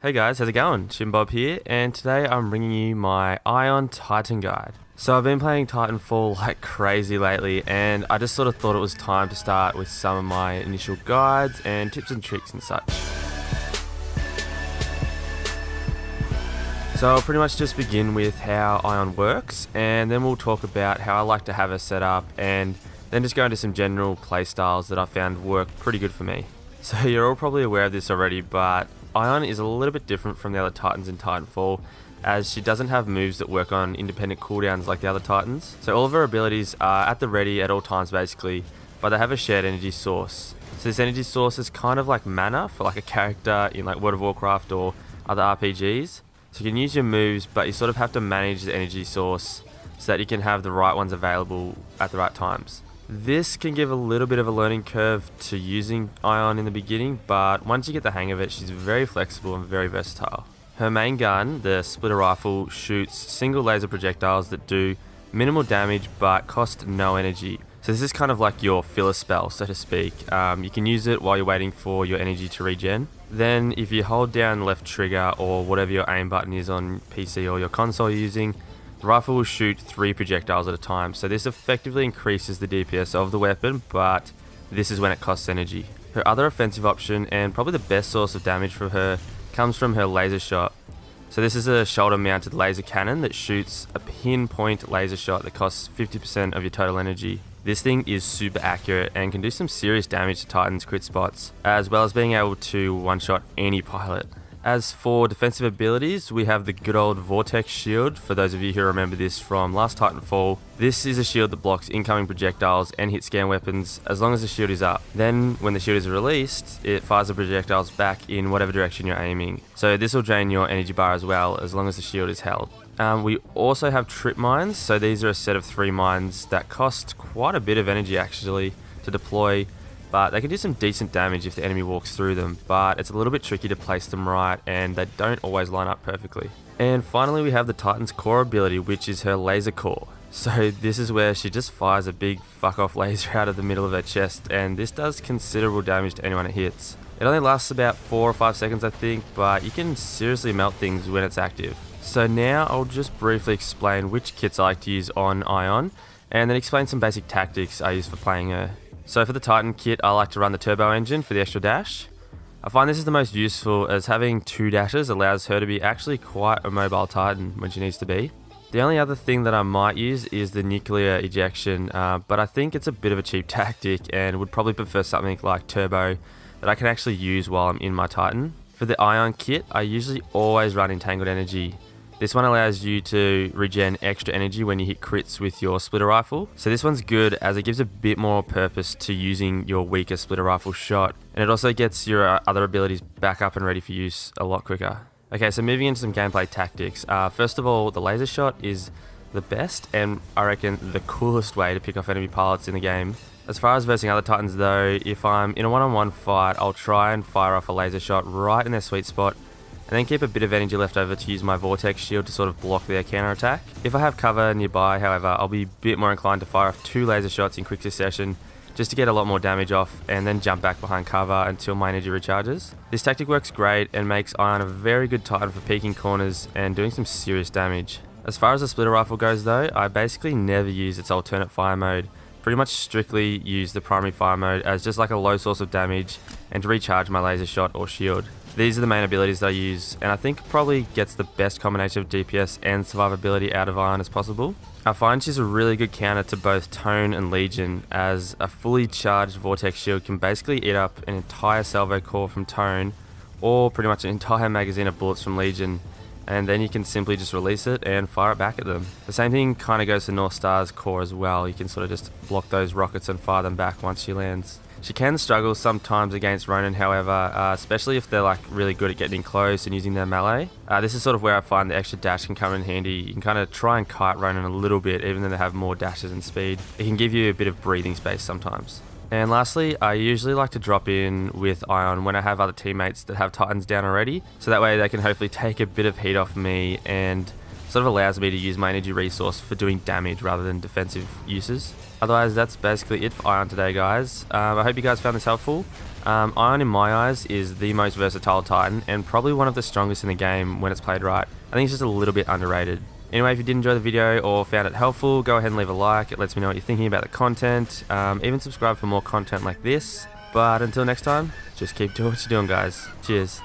Hey guys, how's it going? Shimbob here, and today I'm bringing you my Ion Titan guide. So I've been playing Titanfall like crazy lately, and I just sort of thought it was time to start with some of my initial guides and tips and tricks and such. So I'll pretty much just begin with how Ion works, and then we'll talk about how I like to have her set up, and then just go into some general playstyles that I found work pretty good for me. So you're all probably aware of this already, but Ion is a little bit different from the other Titans in Titanfall, as she doesn't have moves that work on independent cooldowns like the other Titans. So all of her abilities are at the ready at all times basically, but they have a shared energy source. So this energy source is kind of like mana for like a character in like World of Warcraft or other RPGs. So you can use your moves, but you sort of have to manage the energy source so that you can have the right ones available at the right times. This can give a little bit of a learning curve to using Ion in the beginning, but once you get the hang of it, she's very flexible and very versatile. Her main gun, the splitter rifle, shoots single laser projectiles that do minimal damage but cost no energy. So this is kind of like your filler spell, so to speak. You can use it while you're waiting for your energy to regen. Then if you hold down left trigger or whatever your aim button is on PC or your console you're using, the rifle will shoot 3 projectiles at a time, so this effectively increases the DPS of the weapon, but this is when it costs energy. Her other offensive option, and probably the best source of damage for her, comes from her laser shot. So this is a shoulder mounted laser cannon that shoots a pinpoint laser shot that costs 50% of your total energy. This thing is super accurate and can do some serious damage to Titan's crit spots, as well as being able to one-shot any pilot. As for defensive abilities, we have the good old Vortex Shield, for those of you who remember this from last Titanfall. This is a shield that blocks incoming projectiles and hit scan weapons as long as the shield is up. Then, when the shield is released, it fires the projectiles back in whatever direction you're aiming. So this will drain your energy bar as well, as long as the shield is held. We also have trip mines, so these are a set of 3 mines that cost quite a bit of energy actually to deploy, but they can do some decent damage if the enemy walks through them, but it's a little bit tricky to place them right and they don't always line up perfectly. And finally we have the Titan's core ability, which is her laser core. So this is where she just fires a big fuck off laser out of the middle of her chest, and this does considerable damage to anyone it hits. It only lasts about 4 or 5 seconds I think, but you can seriously melt things when it's active. So now I'll just briefly explain which kits I like to use on Ion, and then explain some basic tactics I use for playing her. So for the Titan kit, I like to run the turbo engine for the extra dash. I find this is the most useful, as having 2 dashes allows her to be actually quite a mobile Titan when she needs to be. The only other thing that I might use is the nuclear ejection, but I think it's a bit of a cheap tactic and would probably prefer something like turbo that I can actually use while I'm in my Titan. For the Ion kit, I usually always run entangled energy. This one allows you to regen extra energy when you hit crits with your splitter rifle. So this one's good as it gives a bit more purpose to using your weaker splitter rifle shot. And it also gets your other abilities back up and ready for use a lot quicker. Okay, so moving into some gameplay tactics. First of all, the laser shot is the best and I reckon the coolest way to pick off enemy pilots in the game. As far as versing other Titans though, if I'm in a one-on-one fight, I'll try and fire off a laser shot right in their sweet spot, and then keep a bit of energy left over to use my Vortex Shield to sort of block their counter attack. If I have cover nearby, however, I'll be a bit more inclined to fire off 2 laser shots in quick succession just to get a lot more damage off, and then jump back behind cover until my energy recharges. This tactic works great and makes Ion a very good Titan for peeking corners and doing some serious damage. As far as the splitter rifle goes though, I basically never use its alternate fire mode. Pretty much strictly use the primary fire mode as just like a low source of damage and to recharge my laser shot or shield. These are the main abilities that I use, and I think probably gets the best combination of DPS and survivability out of Ion as possible. I find she's a really good counter to both Tone and Legion, as a fully charged Vortex Shield can basically eat up an entire salvo core from Tone, or pretty much an entire magazine of bullets from Legion, and then you can simply just release it and fire it back at them. The same thing kind of goes to North Star's core as well. You can sort of just block those rockets and fire them back once she lands. She can struggle sometimes against Ronin, however, especially if they're like really good at getting close and using their melee. This is sort of where I find the extra dash can come in handy. You can kind of try and kite Ronin a little bit, even though they have more dashes and speed. It can give you a bit of breathing space sometimes. And lastly, I usually like to drop in with Ion when I have other teammates that have Titans down already, so that way they can hopefully take a bit of heat off me and Sort of allows me to use my energy resource for doing damage rather than defensive uses. Otherwise, that's basically it for Ion today, guys. I hope you guys found this helpful. Ion, in my eyes, is the most versatile Titan and probably one of the strongest in the game when it's played right. I think it's just a little bit underrated. Anyway, if you did enjoy the video or found it helpful, go ahead and leave a like. It lets me know what you're thinking about the content. Even subscribe for more content like this. But until next time, just keep doing what you're doing, guys. Cheers.